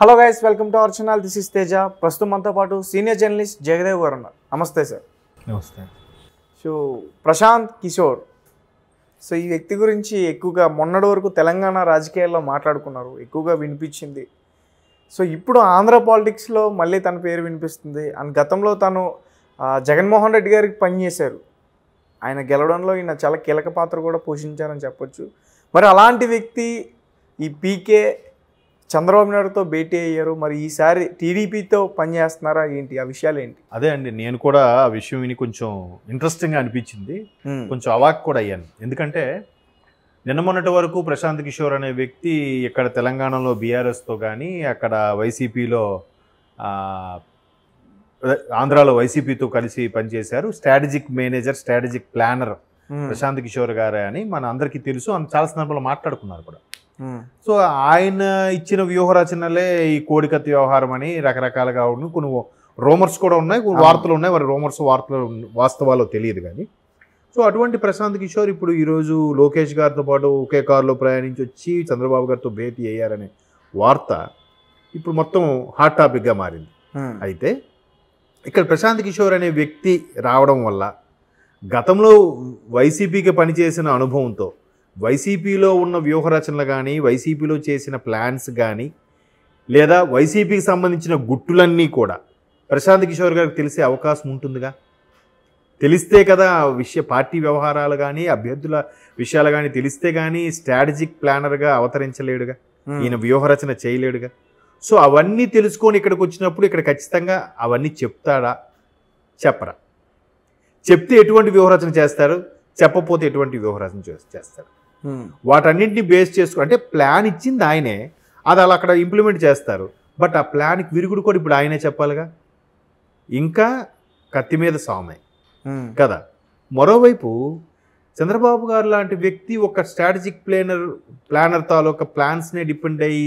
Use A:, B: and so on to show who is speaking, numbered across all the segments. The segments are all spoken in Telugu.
A: Hello guys, welcome to our channel. This is Teja. ప్రస్తుతం మనతో పాటు సీనియర్ జర్నలిస్ట్ జగదేవ్ గారు ఉన్నారు. నమస్తే సార్.
B: నమస్తే.
A: సో ప్రశాంత్ కిషోర్, సో ఈ వ్యక్తి గురించి ఎక్కువగా మొన్నటి వరకు తెలంగాణ రాజకీయాల్లో మాట్లాడుకున్నారు, ఎక్కువగా వినిపించింది. సో ఇప్పుడు ఆంధ్ర పాలిటిక్స్లో మళ్ళీ తన పేరు వినిపిస్తుంది. అండ్ గతంలో తను జగన్మోహన్ రెడ్డి గారికి పనిచేశారు. ఆయన గెలవడంలో ఈయన చాలా కీలక పాత్ర కూడా పోషించారని చెప్పొచ్చు. మరి అలాంటి వ్యక్తి ఈ పీకే చంద్రబాబు నాయుడుతో భేటీ అయ్యారు. మరి ఈసారి టీడీపీతో పనిచేస్తున్నారా ఏంటి, ఆ విషయాలు ఏంటి?
B: అదే అండి, నేను కూడా ఆ విషయం విని కొంచెం ఇంట్రెస్టింగ్గా అనిపించింది, కొంచెం అవాక్ కూడా అయ్యాను. ఎందుకంటే నిన్న మొన్నటి వరకు ప్రశాంత్ కిషోర్ అనే వ్యక్తి ఇక్కడ తెలంగాణలో బీఆర్ఎస్తో కానీ అక్కడ వైసీపీలో ఆంధ్రాలో వైసీపీతో కలిసి పనిచేశారు. Strategic manager, strategic planner Prashant Kishor గారే అని మన అందరికీ తెలుసు. చాలా సందర్భంలో మాట్లాడుకున్నారు కూడా. సో ఆయన ఇచ్చిన వ్యూహరచనలే ఈ కోడికత్తి వ్యవహారం అని రకరకాలుగా ఉన్నాయి. కొన్ని రూమర్స్ కూడా ఉన్నాయి, వార్తలు ఉన్నాయి. మరి రూమర్స్ వార్తలు వాస్తవాలో తెలియదు కానీ. సో అటువంటి ప్రశాంత్ కిషోర్ ఇప్పుడు ఈరోజు లోకేష్ గారితో పాటు ఒకే కారులో ప్రయాణించి వచ్చి చంద్రబాబు గారితో భేటీ అయ్యారనే వార్త ఇప్పుడు మొత్తం హాట్ టాపిక్గా మారింది. అయితే ఇక్కడ ప్రశాంత్ కిషోర్ అనే వ్యక్తి రావడం వల్ల గతంలో వైసీపీకి పనిచేసిన అనుభవంతో వైసీపీలో ఉన్న వ్యూహరచనలు కానీ, వైసీపీలో చేసిన ప్లాన్స్ కానీ, లేదా వైసీపీకి సంబంధించిన గుట్టులన్నీ కూడా ప్రశాంత్ కిషోర్ గారికి తెలిసే అవకాశం ఉంటుందిగా. తెలిస్తే కదా పార్టీ వ్యవహారాలు కానీ, అభ్యర్థుల విషయాలు కానీ తెలిస్తే కానీ స్ట్రాటజిక్ ప్లానర్గా అవతరించలేడుగా, ఈయన వ్యూహరచన చేయలేడుగా. సో అవన్నీ తెలుసుకొని ఇక్కడికి వచ్చినప్పుడు ఇక్కడ ఖచ్చితంగా అవన్నీ చెప్తాడా, చెప్పరా? చెప్తే ఎటువంటి వ్యూహరచన చేస్తారు, చెప్పకపోతే ఎటువంటి వ్యూహరచన చేస్తారు? వాటన్నింటినీ బేస్ చేసుకో, అంటే ప్లాన్ ఇచ్చింది ఆయనే, అది అలా అక్కడ ఇంప్లిమెంట్ చేస్తారు. బట్ ఆ ప్లాన్కి విరుగుడు కూడా ఇప్పుడు ఆయనే చెప్పాలిగా. ఇంకా కత్తి మీద సామే కదా. మరోవైపు చంద్రబాబు గారు లాంటి వ్యక్తి ఒక స్ట్రాటజిక్ ప్లానర్ తాలూకా ప్లాన్స్నే డిపెండ్ అయ్యి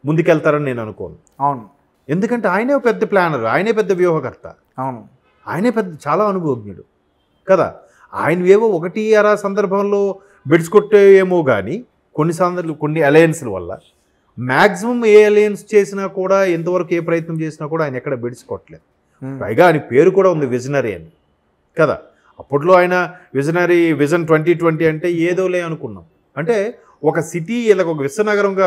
B: ముందుకెళ్తారని నేను అనుకోను.
A: అవును,
B: ఎందుకంటే ఆయనే పెద్ద ప్లానర్, ఆయనే పెద్ద వ్యూహకర్త,
A: అవును,
B: ఆయనే పెద్ద చాలా అనుభవజ్ఞుడు కదా. ఆయనవేవో ఒకటి అరా సందర్భంలో బెడ్స్కొట్టేయేమో కానీ కొన్ని అలయన్స్ల వల్ల మ్యాక్సిమం ఏ అలయన్స్ చేసినా కూడా, ఎంతవరకు ఏ ప్రయత్నం చేసినా కూడా ఆయన ఎక్కడ బెడ్స్కొట్టలేదు. పైగా ఆయన పేరు కూడా ఉంది విజనరీ అని కదా. అప్పట్లో ఆయన విజన్ 2020 అంటే ఏదోలే అనుకున్నాం. అంటే ఒక సిటీ ఇలా ఒక విశ్వనగరంగా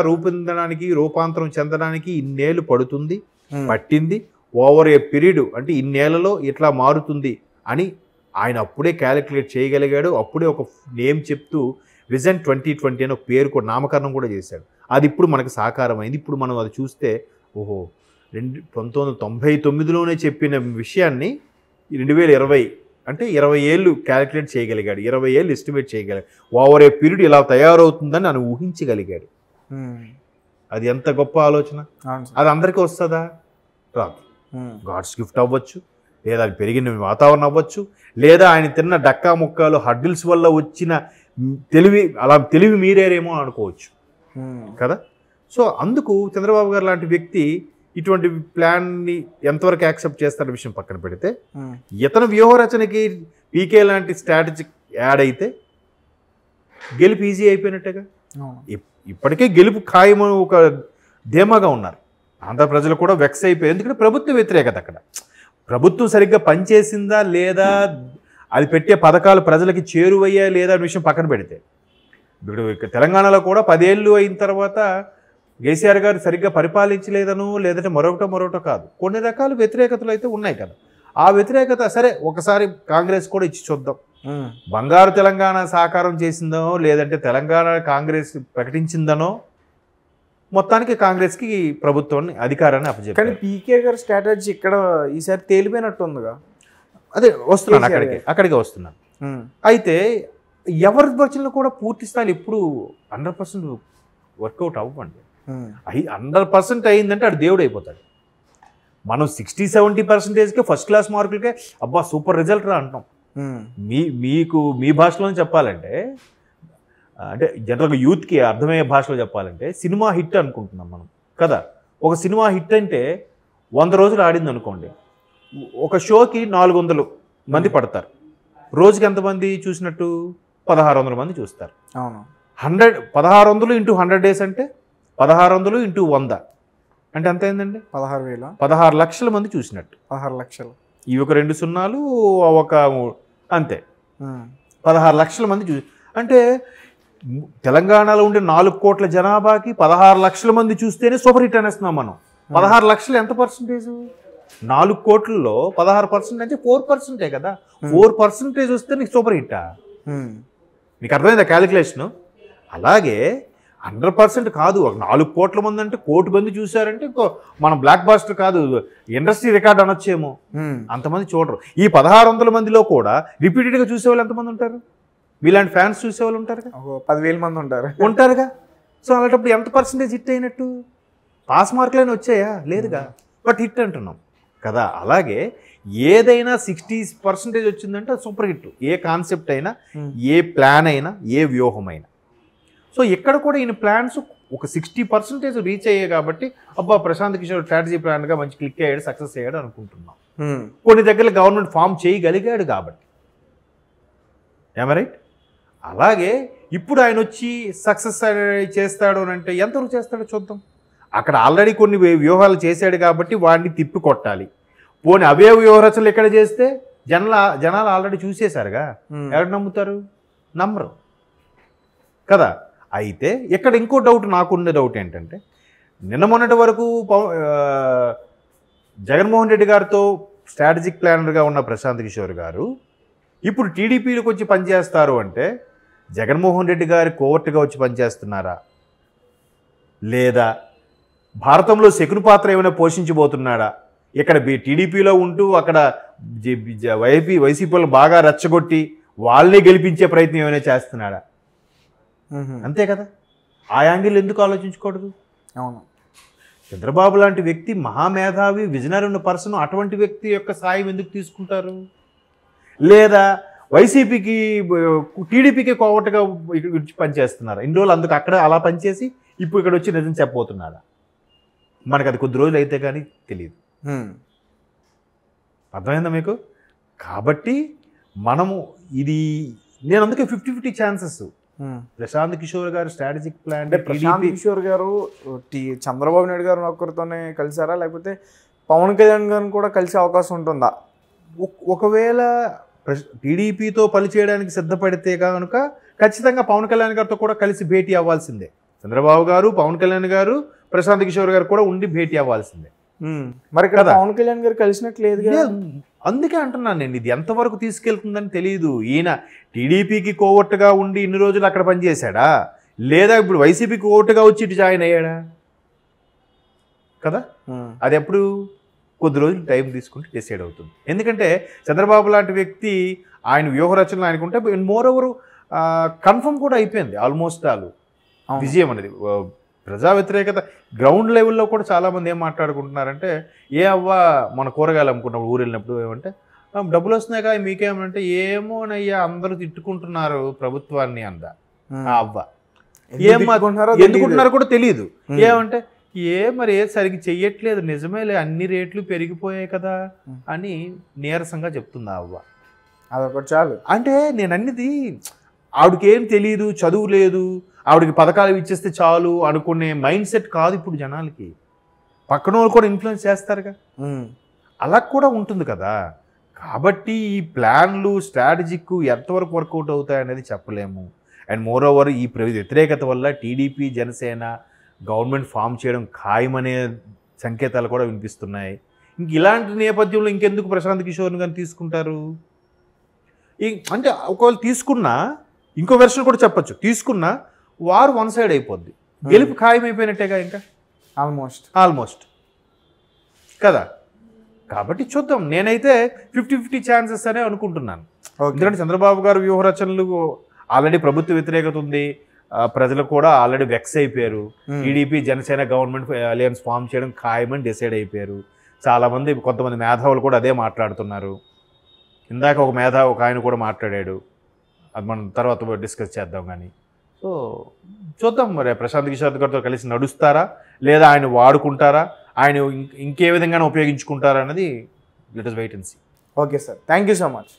B: రూపాంతరం చెందడానికి ఇన్నేళ్ళు పట్టింది. ఓవర్ ఏ పీరియడ్, అంటే ఇన్నేళ్లలో ఇట్లా మారుతుంది అని ఆయన అప్పుడే క్యాలిక్యులేట్ చేయగలిగాడు. అప్పుడే ఒక నేమ్ చెప్తూ విజన్ 2020 అని ఒక పేరు కూడా నామకరణం కూడా చేశాడు. అది ఇప్పుడు మనకు సాకారమైంది. ఇప్పుడు మనం అది చూస్తే ఓహో, 1999లోనే చెప్పిన విషయాన్ని 2020 అంటే 20 ఏళ్ళు క్యాలిక్యులేట్ చేయగలిగాడు, 20 ఏళ్ళు ఎస్టిమేట్ చేయగలిగాడు. ఓవర్ ఏ పీరియడ్ ఇలా తయారవుతుందని ఆయన ఊహించగలిగాడు. అది ఎంత గొప్ప ఆలోచన. అది అందరికీ వస్తుందా? రాదు. గాడ్స్ గిఫ్ట్ అవ్వచ్చు, లేదా అది పెరిగిన వాతావరణం అవ్వచ్చు, లేదా ఆయన తిన్న డక్కా ముక్కాలు హడ్డిల్స్ వల్ల వచ్చిన తెలివి మీరేరేమో అనుకోవచ్చు కదా. సో అందుకు చంద్రబాబు గారు లాంటి వ్యక్తి ఇటువంటి ప్లాన్ని ఎంతవరకు యాక్సెప్ట్ చేస్తారనే విషయం పక్కన పెడితే, ఇతను వ్యూహరచనకి పీకే లాంటి స్ట్రాటజిక్ యాడ్ అయితే గెలుపు ఈజీ అయిపోయినట్టుగా. ఇప్పటికే గెలుపు ఖాయము ఒక ధీమాగా ఉన్నారు. ఆంధ్ర ప్రజలు కూడా వెక్స్ అయిపోయారు. ఎందుకంటే ప్రభుత్వ వ్యతిరేకత, అక్కడ ప్రభుత్వం సరిగ్గా పనిచేసిందా లేదా, అది పెట్టే పథకాలు ప్రజలకి చేరువయ్యా లేదా అనే విషయం పక్కన పెడితే, ఇప్పుడు తెలంగాణలో కూడా 10 ఏళ్ళు అయిన తర్వాత కేసీఆర్ గారు సరిగ్గా పరిపాలించలేదనో లేదంటే మరొకటో కాదు, కొన్ని రకాల వ్యతిరేకతలు అయితే ఉన్నాయి కదా. ఆ వ్యతిరేకత సరే ఒకసారి కాంగ్రెస్ కూడా ఇచ్చి చూద్దాం. బంగారు తెలంగాణ సాకారం చేసిందనో లేదంటే తెలంగాణ కాంగ్రెస్ ప్రకటించిందనో, మొత్తానికి కాంగ్రెస్కి ప్రభుత్వాన్ని అధికారాన్ని అప్పచెప్పారు.
A: కానీ పీకే గారి స్ట్రాటజీ ఇక్కడ ఈసారి తేలిపోయినట్టుందిగా.
B: అదే వస్తున్నాను, అక్కడికి వస్తున్నాను. అయితే ఎవరి వచనలు కూడా పూర్తి స్థాయిలో ఎప్పుడు 100% వర్కౌట్ అవ్వండి. 100% అయిందంటే అది దేవుడు అయిపోతాడు. మనం 60-70%కే ఫస్ట్ క్లాస్ మార్కులకే అబ్బా సూపర్ రిజల్ట్ రా అంటాం. మీ భాషలో చెప్పాలంటే, అంటే జనరల్గా యూత్కి అర్థమయ్యే భాషలో చెప్పాలంటే సినిమా హిట్ అనుకుంటున్నాం మనం కదా. ఒక సినిమా హిట్ అంటే 100 రోజులు ఆడింది అనుకోండి, ఒక షోకి 400 మంది పడతారు. రోజుకి ఎంతమంది చూసినట్టు? 1600 మంది చూస్తారు. 1600 × 100 days అంటే 1600 × 100 అంటే ఎంత అయిందండి?
A: 16,000.
B: 16 లక్షల మంది చూసినట్టు.
A: 16 లక్షలు.
B: ఇవి ఒక 2 సున్నాలు ఒక అంతే 16 లక్షల మంది అంటే తెలంగాణలో ఉండే 4 కోట్ల జనాభాకి 16 లక్షల మంది చూస్తేనే సూపర్ హిట్ అనేస్తున్నాం మనం. 16 లక్షలు ఎంత పర్సంటేజ్? 4 కోట్లలో 16% అంటే 4% కదా. 4% వస్తే నీకు సూపర్ హిట్టా? నీకు అర్థమైందా క్యాలిక్యులేషన్? అలాగే 100% కాదు, ఒక 4 కోట్ల మంది అంటే 1 కోటి మంది చూసారంటే ఇంకో మన బ్లాక్ బాస్టర్ కాదు, ఇండస్ట్రీ రికార్డ్ అనొచ్చేమో. అంతమంది చూడరు. ఈ 1600 మందిలో కూడా రిపీటెడ్గా చూసేవాళ్ళు ఎంతమంది ఉంటారు? మీలాంటి ఫ్యాన్స్ చూసేవాళ్ళు ఉంటారుగా,
A: 10,000 మంది
B: ఉంటారుగా. సో అలాంటప్పుడు ఎంత పర్సంటేజ్ హిట్ అయినట్టు? పాస్ మార్కులైనా వచ్చాయా? లేదుగా, బట్ హిట్ అంటున్నాం కదా. అలాగే ఏదైనా 60% వచ్చిందంటే సూపర్ హిట్. ఏ కాన్సెప్ట్ అయినా, ఏ ప్లాన్ అయినా, ఏ వ్యూహం అయినా. సో ఇక్కడ కూడా ఈయన ప్లాన్స్ ఒక 60% రీచ్ అయ్యాయి కాబట్టి అబ్బా ప్రశాంత్ కిషోర్ స్ట్రాటజీ ప్లాన్గా మంచి క్లిక్ అయ్యాడు, సక్సెస్ అయ్యాడు అనుకుంటున్నాం. కొన్ని దగ్గర గవర్నమెంట్ ఫామ్ చేయగలిగాడు కాబట్టి. రైట్? అలాగే ఇప్పుడు ఆయన వచ్చి సక్సెస్ చేస్తాడు అని అంటే ఎంతవరకు చేస్తాడో చూద్దాం. అక్కడ ఆల్రెడీ కొన్ని వ్యూహాలు చేశాడు కాబట్టి వాడిని తిప్పి కొట్టాలి. పోనీ అవే వ్యూహరచనలు ఎక్కడ చేస్తే జనాలు ఆల్రెడీ చూసేశారుగా, ఎవరు నమ్ముతారు? నమ్మరు కదా. అయితే ఇక్కడ ఇంకో డౌట్, నాకున్న డౌట్ ఏంటంటే, నిన్న మొన్నటి వరకు జగన్మోహన్ రెడ్డి గారితో స్ట్రాటజిక్ ప్లానర్గా ఉన్న ప్రశాంత్ కిషోర్ గారు ఇప్పుడు టీడీపీలోకి వచ్చి పనిచేస్తారు అంటే జగన్మోహన్ రెడ్డి గారి కోవర్ట్గా వచ్చి పనిచేస్తున్నారా, లేదా భారతంలో శకుని పాత్ర ఏమైనా పోషించబోతున్నాడా? ఇక్కడ టీడీపీలో ఉంటూ అక్కడ వైసీపీలో బాగా రెచ్చగొట్టి వాళ్ళని గెలిపించే ప్రయత్నం ఏమైనా చేస్తున్నాడా? అంతే కదా. ఆ యాంగిల్ ఎందుకు ఆలోచించకూడదు?
A: అవును.
B: చంద్రబాబు లాంటి వ్యక్తి మహామేధావి, విజనరీ ఉన్న పర్సన్, అటువంటి వ్యక్తి యొక్క సాయం ఎందుకు తీసుకుంటారు? లేదా వైసీపీకి టీడీపీకి కోవటగా పనిచేస్తున్నారు ఇన్ని రోజులు, అందుకు అక్కడ అలా పనిచేసి ఇప్పుడు ఇక్కడ వచ్చి నిజం చెప్పబోతున్నారా? మనకు అది కొద్ది రోజులు అయితే కానీ తెలియదు. అర్థమైందా మీకు? కాబట్టి మనము ఇది నేను అందుకే 50-50 ఛాన్సెస్. ప్రశాంత్ కిషోర్ గారు స్ట్రాటజిక్ ప్లాన్
A: అంటే ప్రశాంత్ కిషోర్ గారు చంద్రబాబు నాయుడు గారు ఒక్కరితోనే కలిసారా, లేకపోతే పవన్ కళ్యాణ్ గారిని కూడా కలిసే అవకాశం ఉంటుందా?
B: ఒకవేళ టీడీపీతో పనిచేయడానికి సిద్ధపడితే కనుక ఖచ్చితంగా పవన్ కళ్యాణ్ గారితో కూడా కలిసి భేటీ అవ్వాల్సిందే. చంద్రబాబు గారు, పవన్ కళ్యాణ్ గారు, ప్రశాంత్ కిషోర్ గారు కూడా ఉండి భేటీ అవ్వాల్సిందే.
A: మరి ఇక్కడ పవన్ కళ్యాణ్ గారు కలిసినట్లు లేదు.
B: అందుకే అంటున్నాను నేను, ఇది ఎంతవరకు తీసుకెళ్తుందని తెలియదు. ఈయన టీడీపీకి కోవట్టుగా ఉండి ఇన్ని రోజులు అక్కడ పనిచేశాడా, లేదా ఇప్పుడు వైసీపీకి కోవట్టుగా వచ్చి ఇటు జాయిన్ అయ్యాడా కదా? అది ఎప్పుడు కొద్ది రోజులు టైం తీసుకుంటే డిసైడ్ అవుతుంది. ఎందుకంటే చంద్రబాబు లాంటి వ్యక్తి ఆయన వ్యూహరచనలు ఆయనకుంటే మోర్ ఓవర్ కన్ఫర్మ్ కూడా అయిపోయింది ఆల్మోస్ట్ ఆల్ విజయం అనేది. ప్రజా వ్యతిరేకత గ్రౌండ్ లెవెల్లో కూడా చాలామంది ఏం మాట్లాడుకుంటున్నారంటే, ఏ అవ్వ మన కూరగాయలు అమ్ముకున్నప్పుడు ఊరు వెళ్ళినప్పుడు ఏమంటే డబ్బులు వస్తున్నాయి కదా మీకేమంటే, ఏమోనయ్యా అందరూ తిట్టుకుంటున్నారు ప్రభుత్వాన్ని అంద. ఆ అవ్వ ఎందుకుంటున్నారో కూడా తెలియదు. ఏమంటే మరి సరిగ్గా చెయ్యట్లేదు, నిజమేలే అన్ని రేట్లు పెరిగిపోయాయి కదా అని నీరసంగా చెప్తుంది ఆ అవ్వ.
A: అదొకటి చాలు.
B: అంటే నేను అన్నిది ఆవిడకేం తెలియదు, చదువు లేదు, ఆవిడకి పథకాలు ఇచ్చేస్తే చాలు అనుకునే మైండ్ సెట్ కాదు ఇప్పుడు జనాలకి. పక్కన వాళ్ళు కూడా ఇన్ఫ్లుయెన్స్ చేస్తారుగా, అలా కూడా ఉంటుంది కదా. కాబట్టి ఈ ప్లాన్లు స్ట్రాటజిక్ ఎంతవరకు వర్కౌట్ అవుతాయి అనేది చెప్పలేము. అండ్ మోర్ ఓవర్ ఈ వ్యతిరేకత వల్ల టీడీపీ, జనసేన గవర్నమెంట్ ఫామ్ చేయడం ఖాయమనే సంకేతాలు కూడా వినిపిస్తున్నాయి. ఇంక ఇలాంటి నేపథ్యంలో ఇంకెందుకు ప్రశాంత్ కిషోర్ని కానీ తీసుకుంటారు? అంటే ఒకవేళ తీసుకున్నా ఇంకో వెర్షన్ కూడా చెప్పచ్చు, తీసుకున్నా వారు వన్ సైడ్ అయిపోద్ది, గెలుపు ఖాయం అయిపోయినట్టేగా ఇంకా ఆల్మోస్ట్ కదా. కాబట్టి చూద్దాం. నేనైతే 50-50 ఛాన్సెస్ అనే అనుకుంటున్నాను. ఎందుకంటే చంద్రబాబు గారు వ్యూహరచనలు ఆల్రెడీ ప్రభుత్వ వ్యతిరేకత ఉంది, ప్రజలు కూడా ఆల్రెడీ వెక్స్ అయిపోయారు. TDP, Janasena government alliance form చేయడం ఖాయమని డిసైడ్ అయిపోయారు. చాలామంది, కొంతమంది మేధావులు కూడా అదే మాట్లాడుతున్నారు. ఇందాక ఒక ఆయన కూడా మాట్లాడాడు, అది మనం తర్వాత డిస్కస్ చేద్దాం. కానీ సో చూద్దాం మరి ప్రశాంత్ కిషోర్ గారితో కలిసి నడుస్తారా, లేదా ఆయన వాడుకుంటారా, ఆయన ఇంకే విధంగానే ఉపయోగించుకుంటారా అన్నది let us wait and see.
A: Okay sir, thank you so much.